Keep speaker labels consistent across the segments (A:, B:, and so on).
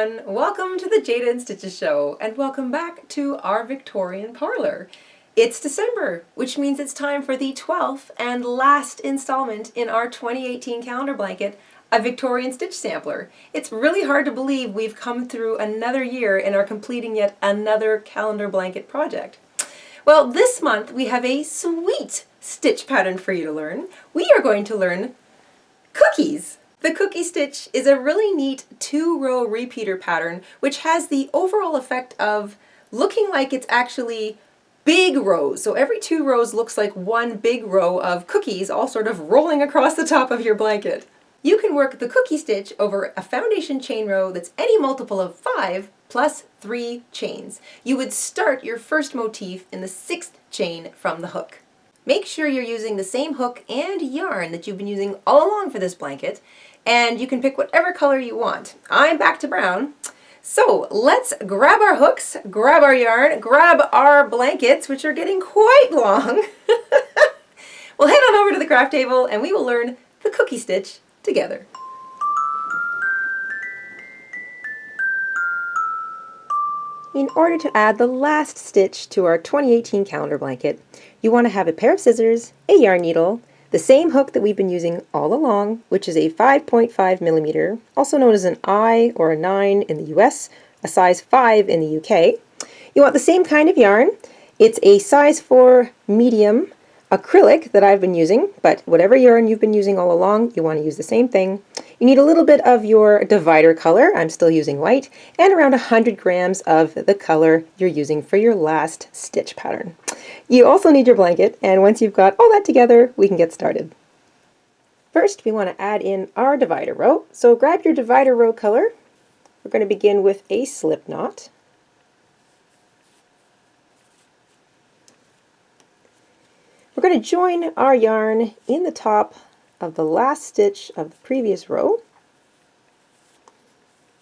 A: everyone, welcome to the Jayda InStitches show and welcome back to our Victorian parlor. It's December, which means it's time for the 12th and last installment in our 2018 calendar blanket, a Victorian stitch sampler. It's really hard to believe we've come through another year and are completing yet another calendar blanket project. Well, this month we have a sweet stitch pattern for you to learn. We are going to learn cookies. The cookie stitch is a really neat 2-row repeater pattern which has the overall effect of looking like it's actually big rows. So every 2 rows looks like one big row of cookies all sort of rolling across the top of your blanket. You can work the cookie stitch over a foundation chain row that's any multiple of 5 plus 3 chains. You would start your first motif in the 6th chain from the hook. Make sure you're using the same hook and yarn that you've been using all along for this blanket, and you can pick whatever color you want. I'm back to brown. So let's grab our hooks, grab our yarn, grab our blankets, which are getting quite long. We'll head on over to the craft table and we will learn the cookie stitch together. In order to add the last stitch to our 2018 calendar blanket, you want to have a pair of scissors, a yarn needle, the same hook that we've been using all along, which is a 5.5 millimeter, also known as an I or a 9 in the US, a size 5 in the UK. You want the same kind of yarn. It's a size 4 medium acrylic that I've been using, but whatever yarn you've been using all along, you want to use the same thing. You need a little bit of your divider color, I'm still using white, and around 100 grams of the color you're using for your last stitch pattern. You also need your blanket, and once you've got all that together, we can get started. First, we want to add in our divider row. So grab your divider row color. We're going to begin with a slip knot. We're going to join our yarn in the top of the last stitch of the previous row.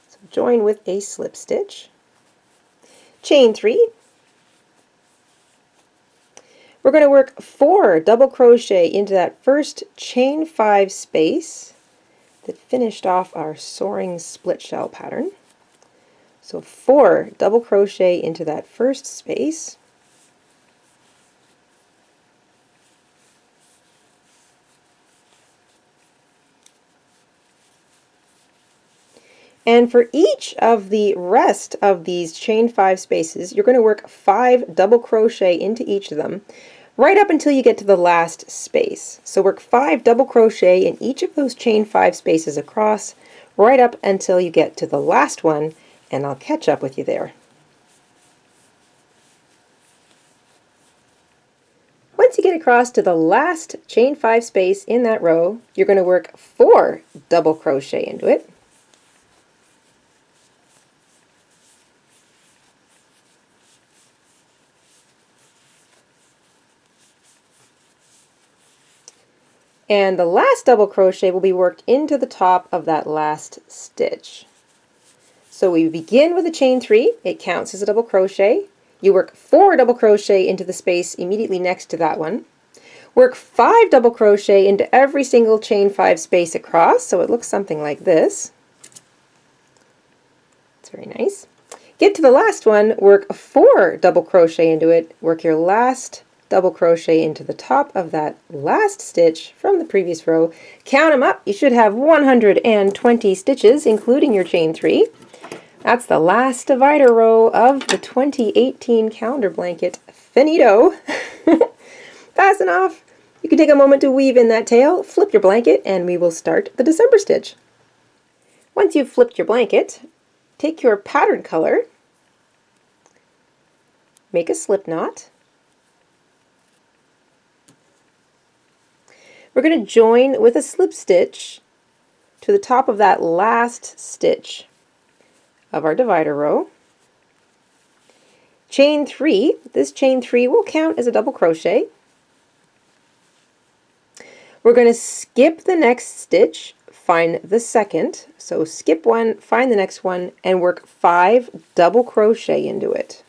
A: So join with a slip stitch. Chain 3. We're going to work 4 double crochet into that first chain 5 space that finished off our soaring split shell pattern. So 4 double crochet into that first space. And for each of the rest of these chain 5 spaces, you're going to work 5 double crochet into each of them, right up until you get to the last space. So work 5 double crochet in each of those chain 5 spaces across, right up until you get to the last one, and I'll catch up with you there. Once you get across to the last chain 5 space in that row, you're going to work 4 double crochet into it. And the last double crochet will be worked into the top of that last stitch. So we begin with a chain 3, it counts as a double crochet. You work 4 double crochet into the space immediately next to that one. Work 5 double crochet into every single chain 5 space across, so it looks something like this. It's very nice. Get to the last one, work 4 double crochet into it, work your last double crochet into the top of that last stitch from the previous row. Count them up. You should have 120 stitches, including your chain 3. That's the last divider row of the 2018 calendar blanket. Finito! Fasten off. You can take a moment to weave in that tail, flip your blanket, and we will start the December stitch. Once you've flipped your blanket, take your pattern color, make a slip knot. We're going to join with a slip stitch to the top of that last stitch of our divider row. Chain 3, this chain 3 will count as a double crochet. We're going to skip the next stitch, find the second, so skip one, find the next one, and work 5 double crochet into it.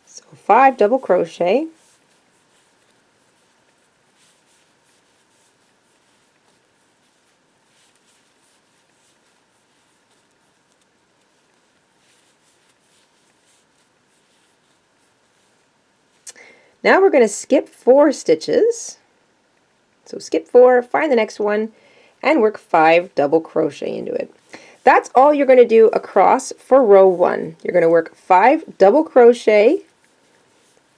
A: So 5 double crochet. Now we're going to skip 4 stitches. So skip 4, find the next one, and work 5 double crochet into it. That's all you're going to do across for row 1. You're going to work 5 double crochet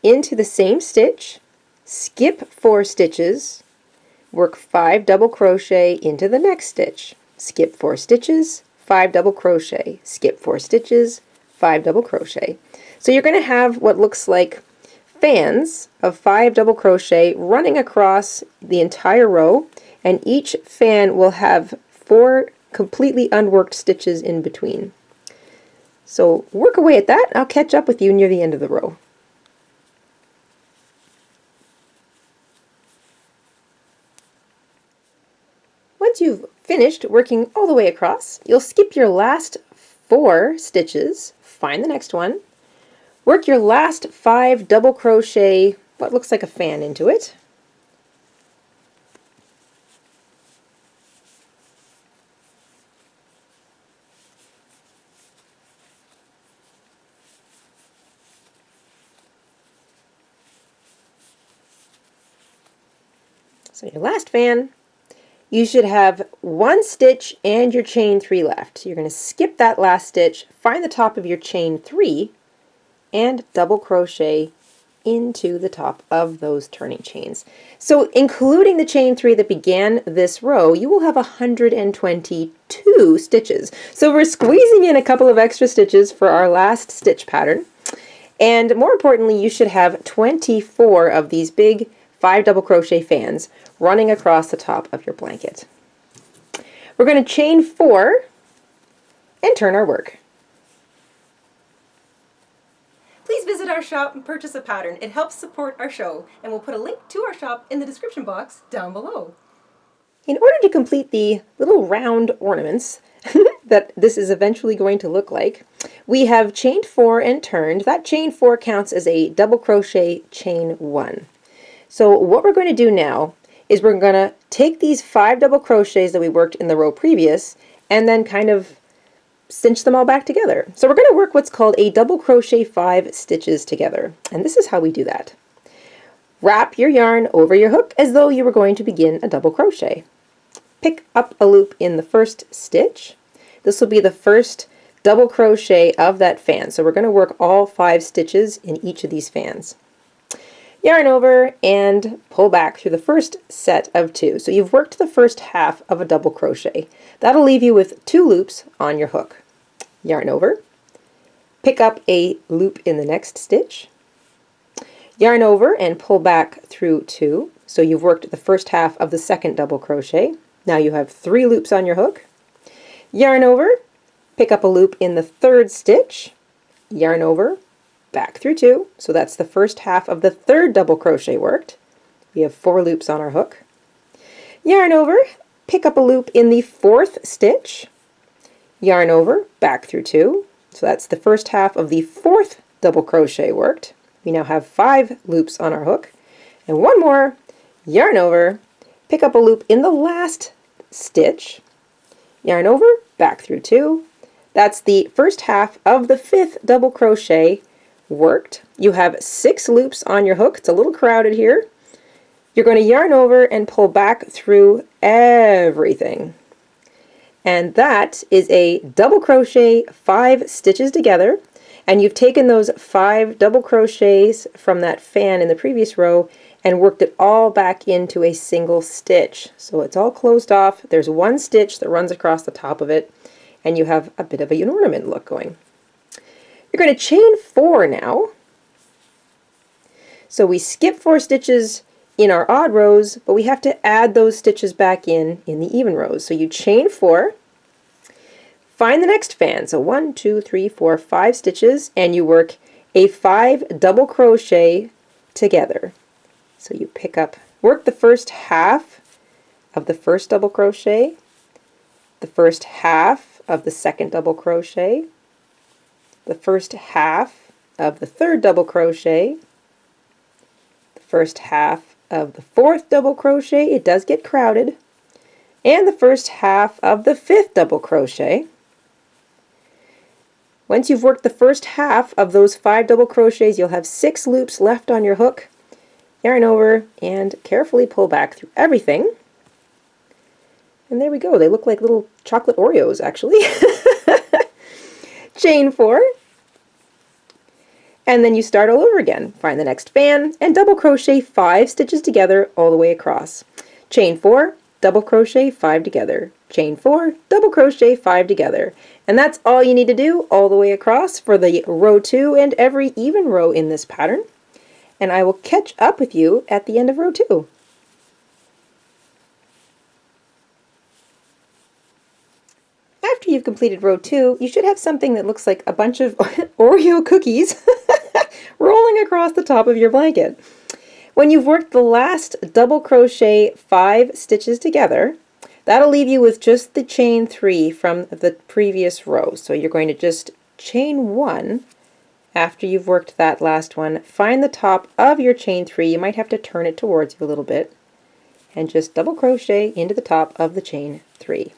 A: into the same stitch, skip 4 stitches, work 5 double crochet into the next stitch, skip 4 stitches, 5 double crochet, skip 4 stitches, 5 double crochet. So you're going to have what looks like fans of 5 double crochet running across the entire row, and each fan will have 4 completely unworked stitches in between. So work away at that. I'll catch up with you near the end of the row. Once you've finished working all the way across, you'll skip your last 4 stitches, find the next one, work your last 5 double crochet, what looks like a fan, into it. So your last fan, you should have 1 stitch and your chain 3 left. You're going to skip that last stitch, find the top of your chain 3, and double crochet into the top of those turning chains. So including the chain 3 that began this row, you will have 122 stitches. So we're squeezing in a couple of extra stitches for our last stitch pattern. And more importantly, you should have 24 of these big 5 double crochet fans running across the top of your blanket. We're going to chain 4 and turn our work. Please visit our shop and purchase a pattern. It helps support our show, and we'll put a link to our shop in the description box down below. In order to complete the little round ornaments that this is eventually going to look like, we have chained 4 and turned. That chain 4 counts as a double crochet chain 1. So what we're going to do now is we're going to take these 5 double crochets that we worked in the row previous and then kind of cinch them all back together. So we're going to work what's called a double crochet 5 stitches together. And this is how we do that. Wrap your yarn over your hook as though you were going to begin a double crochet. Pick up a loop in the first stitch. This will be the first double crochet of that fan. So we're going to work all 5 stitches in each of these fans. Yarn over and pull back through the first set of 2. So you've worked the first half of a double crochet. That'll leave you with 2 loops on your hook. Yarn over, pick up a loop in the next stitch, yarn over and pull back through 2. So you've worked the first half of the second double crochet. Now you have 3 loops on your hook. Yarn over, pick up a loop in the third stitch, yarn over, back through 2. So that's the first half of the third double crochet worked. We have 4 loops on our hook. Yarn over, pick up a loop in the fourth stitch, yarn over, back through 2. So that's the first half of the fourth double crochet worked. We now have 5 loops on our hook. And one more, yarn over, pick up a loop in the last stitch, yarn over, back through 2. That's the first half of the 5th double crochet worked. You have 6 loops on your hook. It's a little crowded here. You're going to yarn over and pull back through everything. And that is a double crochet 5 stitches together. And you've taken those 5 double crochets from that fan in the previous row and worked it all back into a single stitch. So it's all closed off. There's 1 stitch that runs across the top of it, and you have a bit of an ornament look going. You're going to chain 4 now. So we skip 4 stitches in our odd rows, but we have to add those stitches back in the even rows. So you chain 4, find the next fan. So 1, 2, 3, 4, 5 stitches, and you work a 5 double crochet together. So you pick up, work the first half of the first double crochet, the first half of the second double crochet, the first half of the third double crochet, the first half of the fourth double crochet, it does get crowded, and the first half of the 5th double crochet. Once you've worked the first half of those 5 double crochets, you'll have 6 loops left on your hook. yarn over, and carefully pull back through everything. And there we go. They look like little chocolate Oreos, actually. Chain 4. And then you start all over again. Find the next fan and double crochet 5 stitches together all the way across. Chain 4, double crochet 5 together. Chain 4, double crochet 5 together. And that's all you need to do all the way across for the row 2 and every even row in this pattern. And I will catch up with you at the end of row 2. After you've completed row 2, you should have something that looks like a bunch of Oreo cookies rolling across the top of your blanket. When you've worked the last double crochet 5 stitches together, that'll leave you with just the chain 3 from the previous row. So you're going to just chain 1 after you've worked that last one. Find the top of your chain 3. You might have to turn it towards you a little bit, and just double crochet into the top of the chain 3.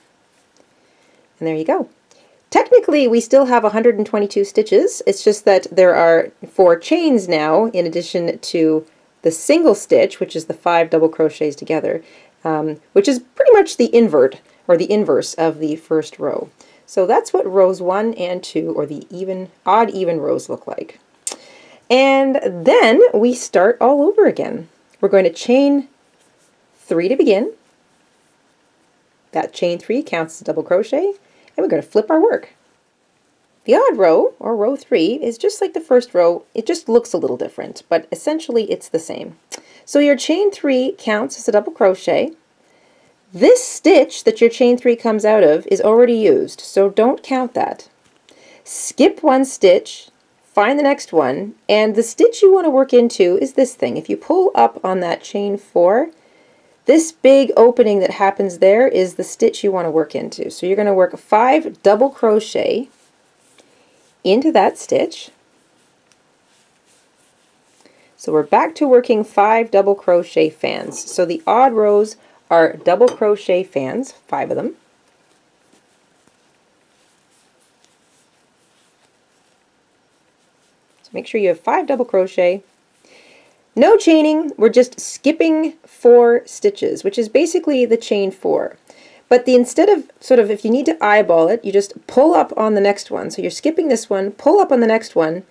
A: And there you go. Technically, we still have 122 stitches. It's just that there are 4 chains now, in addition to the single stitch, which is the 5 double crochets together, which is pretty much the invert, or the inverse of the first row. So that's what rows 1 and 2, or the odd even rows look like. And then we start all over again. We're going to chain 3 to begin. That chain 3 counts as a double crochet, and we're going to flip our work. The odd row, or row 3, is just like the first row. It just looks a little different, but essentially it's the same. So your chain 3 counts as a double crochet. This stitch that your chain 3 comes out of is already used, so don't count that. Skip 1 stitch, find the next one, and the stitch you want to work into is this thing. If you pull up on that chain 4, this big opening that happens there is the stitch you want to work into. So you're going to work 5 double crochet into that stitch. So we're back to working 5 double crochet fans. So the odd rows are double crochet fans, 5 of them. So make sure you have 5 double crochet. No chaining, we're just skipping 4 stitches, which is basically the chain 4. But instead of if you need to eyeball it, you just pull up on the next one. So you're skipping this one, pull up on the next one,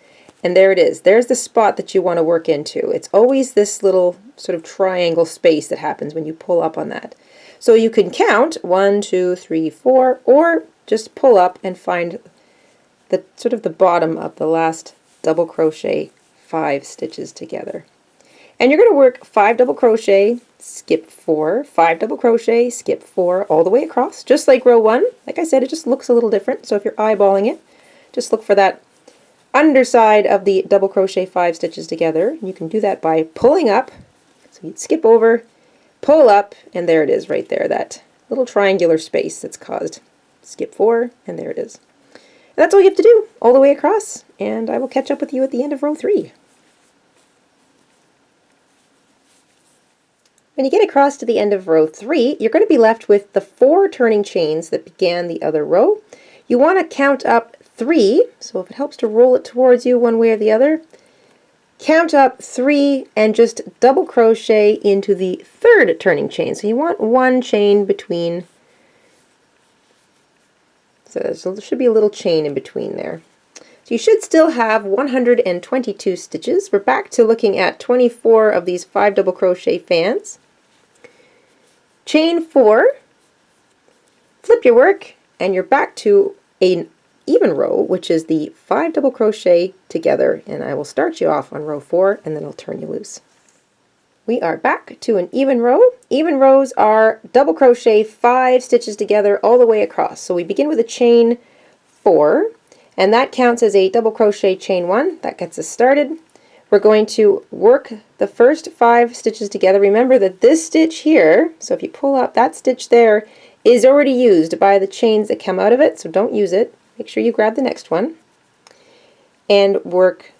A: and there it is. There's the spot that you want to work into. It's always this little sort of triangle space that happens when you pull up on that. So you can count 1, 2, 3, 4, or just pull up and find the the bottom of the last double crochet 5 stitches together. And you're going to work 5 double crochet, skip 4, 5 double crochet, skip 4, all the way across, just like row 1. Like I said, it just looks a little different, so if you're eyeballing it, just look for that underside of the double crochet 5 stitches together. You can do that by pulling up, so you'd skip over, pull up, and there it is right there, that little triangular space that's caused. Skip 4, and there it is. And that's all you have to do, all the way across, and I will catch up with you at the end of row 3. When you get across to the end of row 3, you're going to be left with the 4 turning chains that began the other row. You want to count up 3, so if it helps to roll it towards you one way or the other, count up 3 and just double crochet into the 3rd turning chain. So you want 1 chain between, so there should be a little chain in between there. So you should still have 122 stitches. We're back to looking at 24 of these 5 double crochet fans. Chain 4, flip your work, and you're back to an even row, which is the 5 double crochet together, and I will start you off on row 4 and then I'll turn you loose. We are back to an even row. Even rows are double crochet 5 stitches together all the way across. So we begin with a chain 4, and that counts as a double crochet chain 1. That gets us started. We're going to work the first 5 stitches together. Remember that this stitch here, so if you pull up, that stitch there is already used by the chains that come out of it, so don't use it. Make sure you grab the next one and work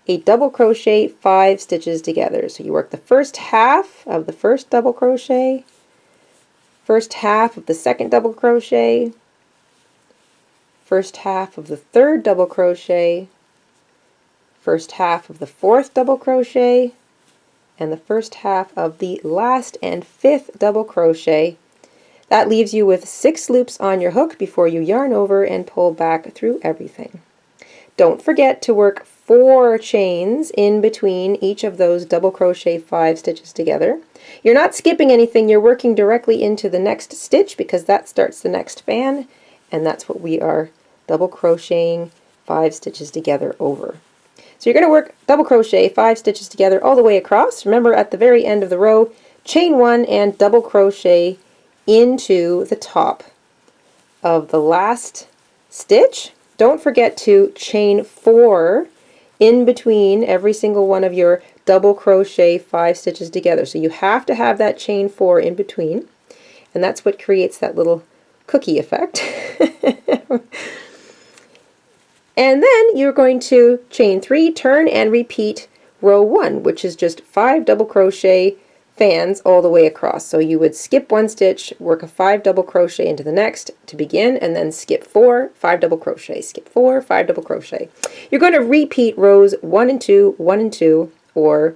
A: a double crochet 5 stitches together. So you work the first half of the first double crochet, first half of the second double crochet, first half of the third double crochet, first half of the fourth double crochet, and the first half of the last and 5th double crochet. That leaves you with 6 loops on your hook before you yarn over and pull back through everything. Don't forget to work 4 chains in between each of those double crochet 5 stitches together. You're not skipping anything, you're working directly into the next stitch because that starts the next fan, and that's what we are double crocheting 5 stitches together over. So you're going to work double crochet 5 stitches together all the way across. Remember, at the very end of the row, chain 1 and double crochet into the top of the last stitch. Don't forget to chain 4 in between every single one of your double crochet 5 stitches together. So you have to have that chain 4 in between, and that's what creates that little cookie effect. And then you're going to chain 3, turn and repeat row 1, which is just 5 double crochet fans all the way across. So you would skip 1 stitch, work a 5 double crochet into the next to begin, and then skip 4, 5 double crochet, skip 4, 5 double crochet. You're going to repeat rows 1 and 2, 1 and 2, or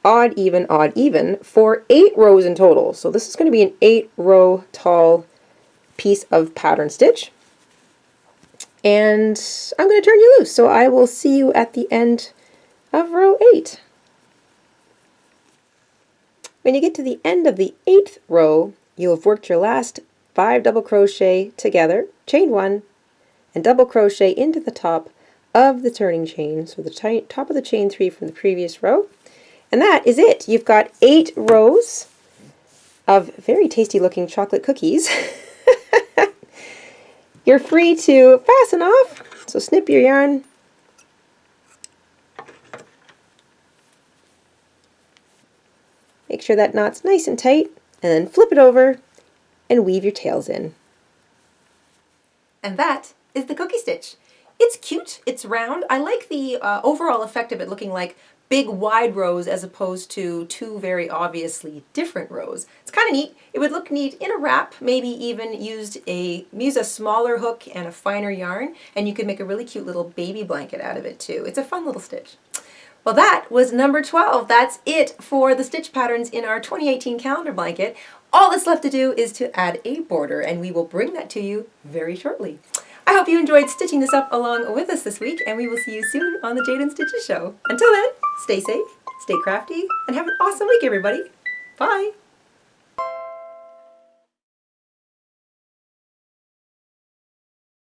A: odd, even, for 8 rows in total. So this is going to be an 8-row tall piece of pattern stitch. And I'm going to turn you loose, so I will see you at the end of row 8. When you get to the end of the 8th row, you'll have worked your last 5 double crochet together, chain 1, and double crochet into the top of the turning chain, so the top of the chain 3 from the previous row. And that is it. You've got 8 rows of very tasty looking chocolate cookies. You're free to fasten off, so snip your yarn. Make sure that knot's nice and tight, and then flip it over and weave your tails in. And that is the cookie stitch. It's cute, it's round. I like the overall effect of it looking like big wide rows as opposed to 2 very obviously different rows. It's kind of neat. It would look neat in a wrap, maybe even use a smaller hook and a finer yarn, and you could make a really cute little baby blanket out of it too. It's a fun little stitch. Well, that was number 12. That's it for the stitch patterns in our 2018 calendar blanket. All that's left to do is to add a border, and we will bring that to you very shortly. I hope you enjoyed stitching this up along with us this week, and we will see you soon on the Jayda InStitches show. Until then, stay safe, stay crafty, and have an awesome week, everybody. Bye!